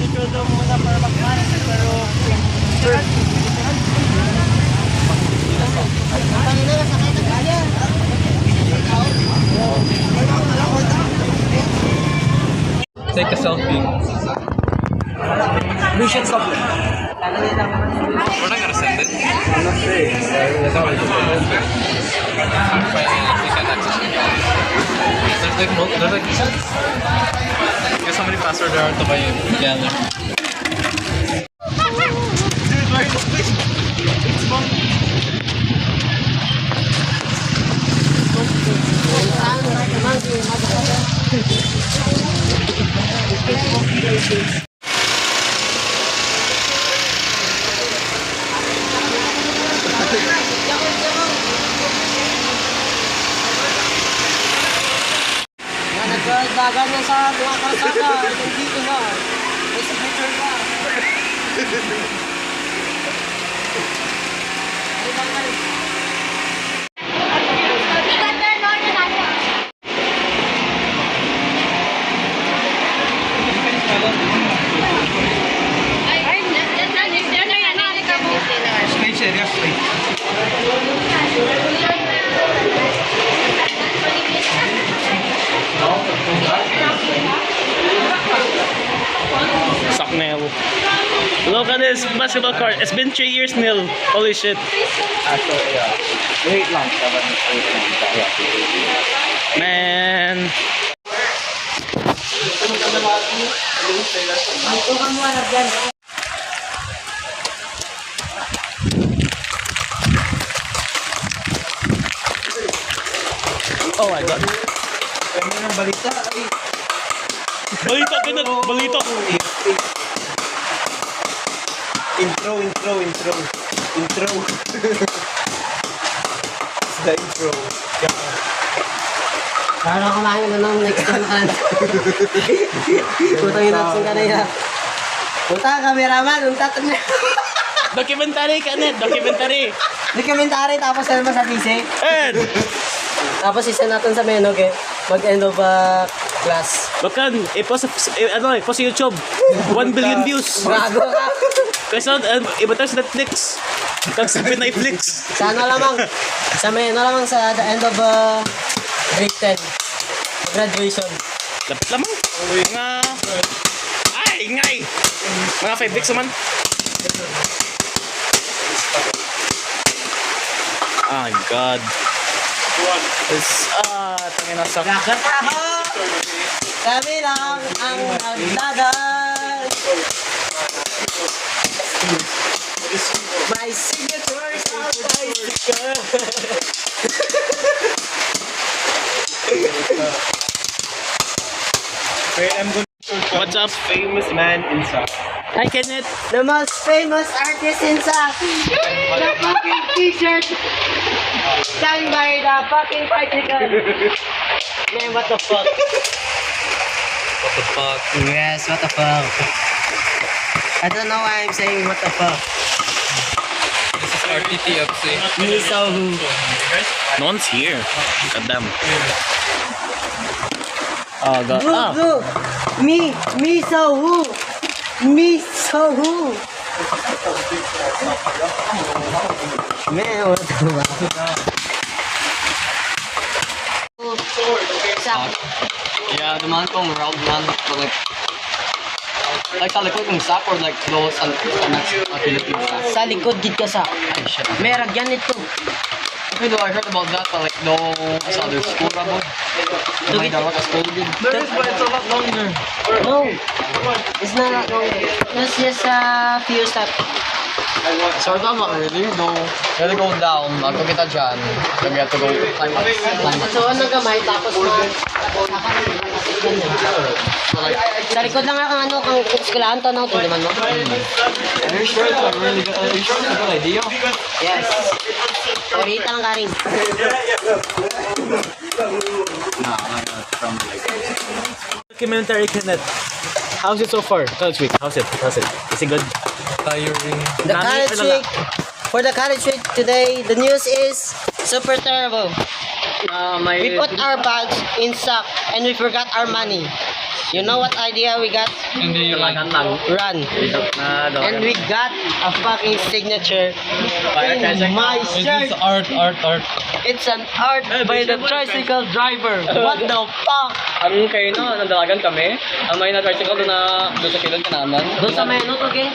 Intro daw muna para mag-manage pero take a selfie. mission selfie. We're not gonna send it. I'm not sure. That's how I do it. There's like guess how many passwords there are to buy Gather. Nagdagan na sa mga karsada. Dito na. May signature pa. Stay serious, stay. Suck Neil. Look at this basketball court. It's been 3 years, Neil. Holy shit. Wait lang. Man. Oh my god. Kami ng balita. Balita, pinag. Balita. Intro. It's the intro. Parang kumain na ng next time ka. Putang inatsin ka na yan. Puta, cameraman, untat na. Documentary ka, Ned. Documentary. Documentary, tapos ano sa PC. Ed! Tapos isa natin sa menu, okay? Mag-end of class. Bakan, i-post sa YouTube. 1 billion views. Gago ka. Kasi iba tayo sa Netflix. Kang sabi na i-flix. Sa ano lamang, sa menu lamang sa the end of grade 10. Graduation. Lapit lamang. Mga... Ay, ingay! Mga 5 weeks naman. Oh my god. Tangin na sa... Nakataho! Kami lang ang nagdadan. My signature is on my sticker. What's up? Famous man inside. Hi, Kenneth. The most famous artist in South. The fucking t-shirt. Signed by the fucking bicycle. Man, what the fuck? What the fuck? Yes, what the fuck? I don't know why I'm saying what the fuck. This is RTTFC. Me so who? No one's here. God damn. Oh god. Bro, me so who? Me so who? Man, what the fuck? Yeah, dumaan kong round 1 but like sa likod ng sack or like those sa next Philippines sack. Sa likod gid ka sa. Merag yan ito. Okay, though I heard about that but like no sa other school rabo. May daw ka school din. There is, but it's a lot longer. No, it's not that long. It's just a few steps. Sort of really though. You have to go down, bago kita dyan. Then you have to go climb up. So, ano gamay, tapos So like, sa likod lang ang ano, kang eskwelahan to, no? Tindaman mo? are you sure it's a really good, are you sure it's a good idea? Yes. Orita lang karing. Nah, from like... Documentary, Kenneth. How's it so far? College week. How's it? Is it good? Tiring. The college week, for the college week today, the news is super terrible. We put our bags in sack and we forgot our money. You know what idea we got? Hindi yun lang. Run. And we got a fucking signature in my shirt. It's art. It's an art by the tricycle driver. What the fuck? Ang kayo no, nandalagan kami. Ang may na-tricycle doon sa kilid ka naman. Doon sa may ano to, okay?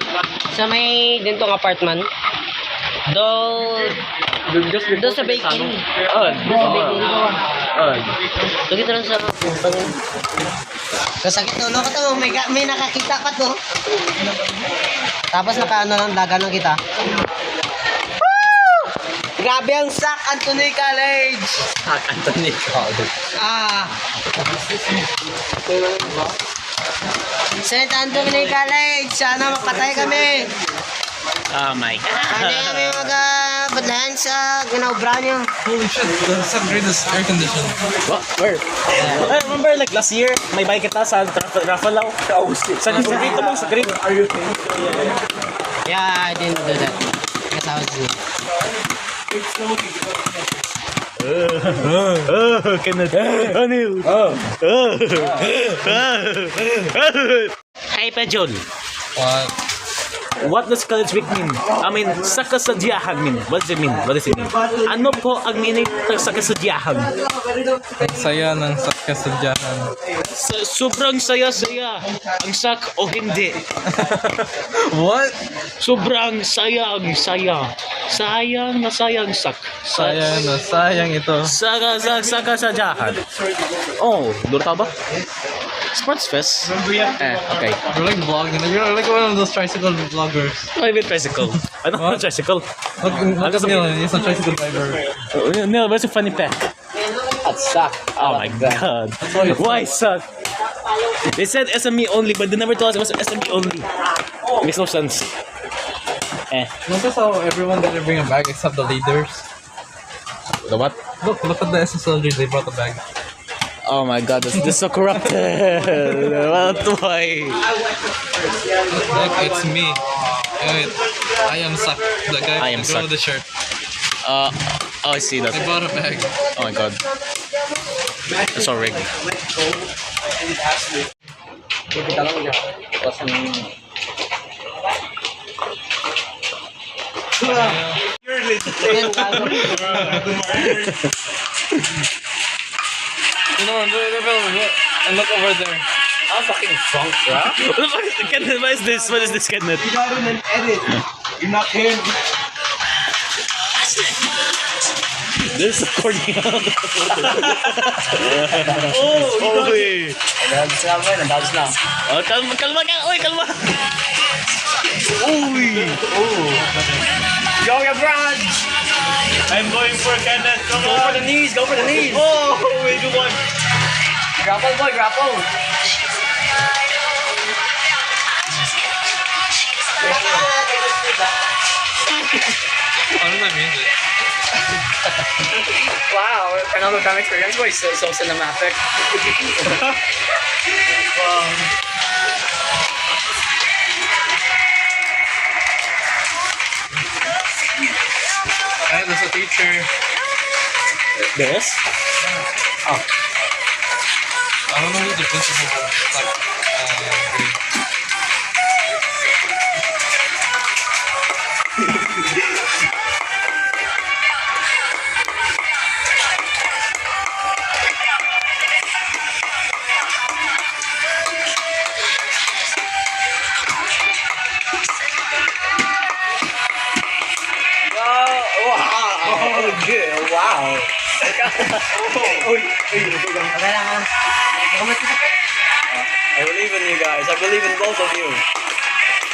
Sa may dintong apartment. Doon sa bakery. Oh, Doon sa bakery. oh. So dito lang sa kasakit ulo ka to, may nakakita pa to. Tapos nakaano lang, dagan lang kita. Woo! Grabe ang Sac Anthony College! Sac Anthony College. St. Anthony College! Sana mapatay kami! Oh my Hindi kami mag-badlahan sa ginaubra niyo. Holy shit, the subgrade is air conditioned. What? Where? I remember like last year, may bike kita sa raffle lang. Sa grade mo, sa grade. Are you Yeah, I didn't do that. Because I was new. Hey, Pejol. What? What does college week mean? I mean, sa kasadyahan mean. What does it mean? What does it mean? Ano po ang meaning ng sa kasadyahan? Ang saya ng kasadyahan. Sobrang saya-saya. Ang sak o hindi. What? Sobrang sayang saya. Sayang na sayang sak. Sayang na, sayang ito. Sa kasadyahan. Oh, duro ba? Sports Fest? Okay. You're like vlogging. You're like one of those tricycle vloggers. I mean tricycle. Ano What? tricycle? Look at Neil, he's a tricycle driver. No, where's the funny pack? That's Sac. Oh my god. Why suck? They said SME only, but they never told us it was SME only. Makes no sense. Notice how everyone didn't bring a bag except the leaders. The what? Look at the SSLG, they brought a bag. Oh my god, this is so corrupted. What? Why? Look, it's me. Wait, I am Sac, the guy I am who Sac. drove the shirt. Oh, I see that. They brought a bag. Oh my god. It's so rigged. Kita lang dyan. Tapos And look over there. I'm fucking drunk, bro. What is this? What is this, Kenneth? You got in an edit. You're not hearing me. This is corny. Oh, wait. Nandals na mo, nandals na. Oh, kalma ka. Uy, kalma. Uy. Go, your brand! I'm going for Kenneth. Come Go for the knees, go for the knees! Oh, wait, you won. Grapple, boy, grapple! Ano na music? Wow, another time experience, boy. So cinematic. Hey, there's a teacher. This? I don't know who the principal was. Wow! I believe in you guys. I believe in both of you.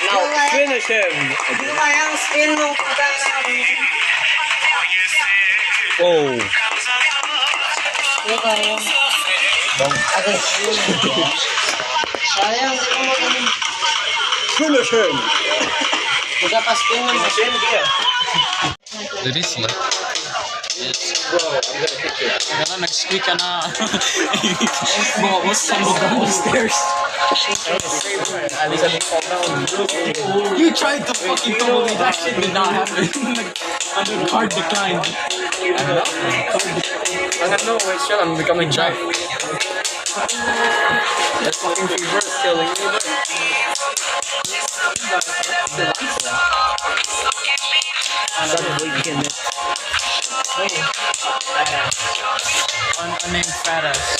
Now, finish him! Hindi ko kaya ang skill nung puta na. Oh. Hindi ko kaya. Agad. Sayang, hindi ko magaling. Finish him! Puta pa skill nung machine. Did he slip? Kaya nag-squeak ka na. Bumabos sa stairs. At least I didn't fall down. You tried to fucking tell me that shit did not happen. Card declined. I don't know, wait, shit, I'm becoming shy. That fucking fever is killing me. Subway Kenneth. Unnamed fat ass.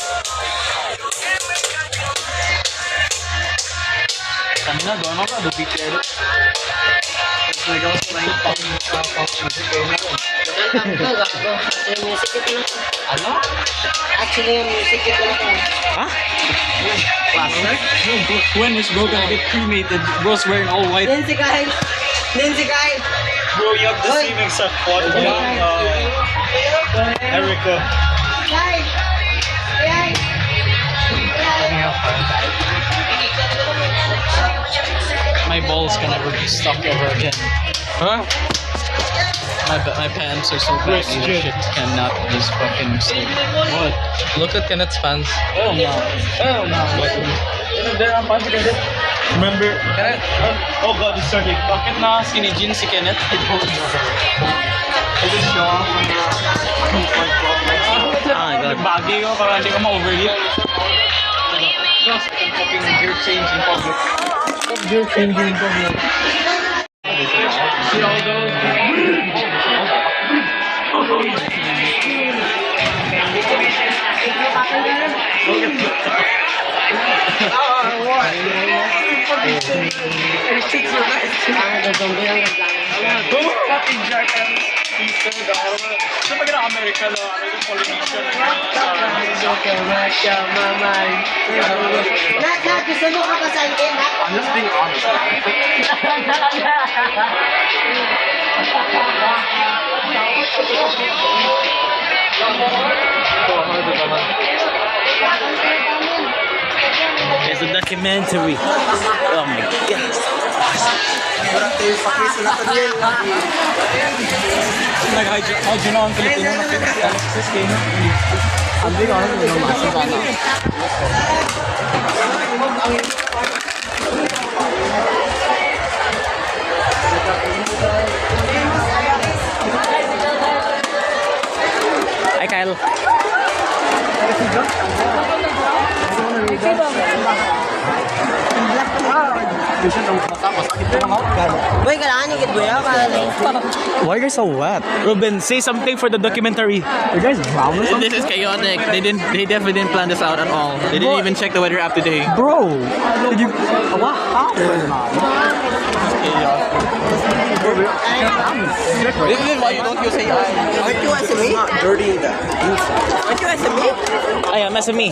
Kanina doon ako, dubit edit. Gago. Actually, music ito na. Ano? Actually, music ito na. Ha? When is bro gonna get cremated? Bro's wearing all white. Nancy Kyle! Nancy Kyle! Bro, you have the Hoy. same exact quad Erica. Kyle! Kyle! My balls can never be stuck ever again. Huh? My pants are so baggy that shit cannot just fucking sleep. What? Look at Kenneth's pants. Hell no. Hell no. Remember? Kenneth? Oh god, it's starting. Bakit na skinny jeans si Kenneth? I don't know. Oh my god. Baggy ko para hindi ko ma-overheat. Fucking gear change in public. You're changing the world. See all those? Fucking jackass. Ito pag Amerika no, ano yung Polynesian. Nak, gusto mo ka pasahin, Nak? I'm just being honest. It's a documentary. Oh my god. Nag-hydro na ang Pilipino na Alexis kayo. Hindi ko alam kung masok ka na. Hi Kyle. Boy, kailangan yung kitbuya para Why are you so wet? Ruben, say something for the documentary. You guys brown or This is chaotic. They definitely didn't plan this out at all. They didn't even check the weather app today. Bro, did you... What? How? This is why you don't use AI. Aren't you SME? Aren't you SME? I am SME.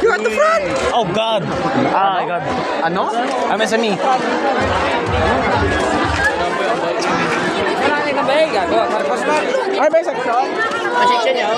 You're at the front! Oh God. Ah, my God. Ano? I'm SME. Section nyo?